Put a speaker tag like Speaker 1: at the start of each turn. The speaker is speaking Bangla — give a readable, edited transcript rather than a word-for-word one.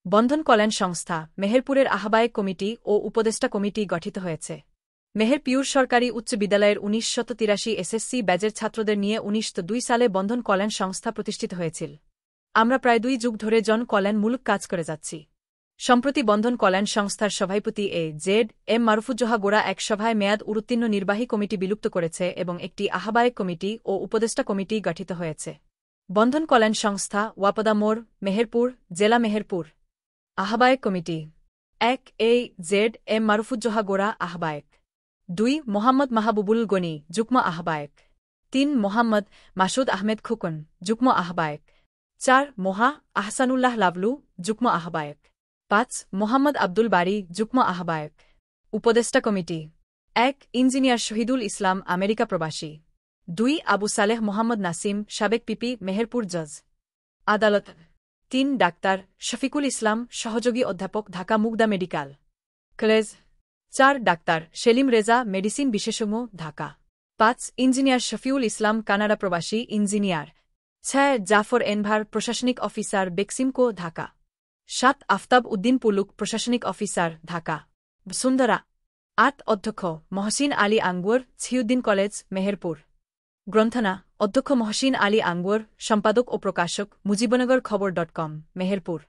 Speaker 1: বন্ধন কল্যাণ সংস্থা মেহেরপুরের আহ্বায়ক কমিটি ও উপদেষ্টা কমিটি গঠিত হয়েছে। মেহেরপুর সরকারি উচ্চ বিদ্যালয়ের 1983 এসএসসি ব্যাচের ছাত্রদের নিয়ে 1902 সালে বন্ধন কল্যাণ সংস্থা প্রতিষ্ঠিত হয়েছিল। আমরা প্রায় 2 যুগ ধরে জন কল্যাণমূলক কাজ করে যাচ্ছি। সম্প্রতি বন্ধন কল্যাণ সংস্থার সভাপতি এ.জেড.এম. মারুফুজ্জোহা গোড়া এক সভায় মেয়াদ উত্তীর্ণ নির্বাহী কমিটি বিলুপ্ত করেছে এবং একটি আহ্বায়ক কমিটি ও উপদেষ্টা কমিটি গঠিত হয়েছে। বন্ধন কল্যাণ সংস্থা ওয়াপদা মোড়, মেহেরপুর, জেলা মেহেরপুর। আহ্বায়ক কমিটি 1. এ.জেড.এম. মারুফুজ্জোহা গোড়া আহ্বায়ক। 2. মোহাম্মদ মাহবুবুল গনি, যুগ্ম আহ্বায়ক। 3. মোহাম্মদ মাসুদ আহমেদ খুকন, যুগ্ম আহ্বায়ক। 4. মোহা আহসানুল্লাহ লাভলু, যুগ্ম আহ্বায়ক। 5. মোহাম্মদ আব্দুল বারি, যুগ্ম আহ্বায়ক। উপদেষ্টা committee 1. Engineer Shahidul Islam, America প্রবাসী। 2. আবু সালেহ মোহাম্মদ নাসিম, সাবেক পিপি, মেহেরপুর জজ আদালত। 3. ডাক্তার শফিকুল ইসলাম, সহযোগী অধ্যাপক, ঢাকা মুগদা মেডিকেল কলেজ। 4. ডাক্তার সেলিম রেজা, মেডিসিন বিশেষজ্ঞ, ঢাকা। 5. ইঞ্জিনিয়ার শফিউল ইসলাম, কানাডা প্রবাসী ইঞ্জিনিয়ার। 6. জাফর এনভার, প্রশাসনিক অফিসার, বেক্সিমকো, ঢাকা। 7. আফতাব উদ্দিন পুলুক, প্রশাসনিক অফিসার, ঢাকা। বসুন্ধরা। 8. অধ্যক্ষ মহসিন আলী আঙ্গুর, ছিউদ্দিন কলেজ, মেহেরপুর। গ্রন্থনা অধ্যক্ষ মহসিন আলী আঙ্গুর, সম্পাদক ও প্রকাশক, মুজিবনগর খবর.com, মেহেরপুর।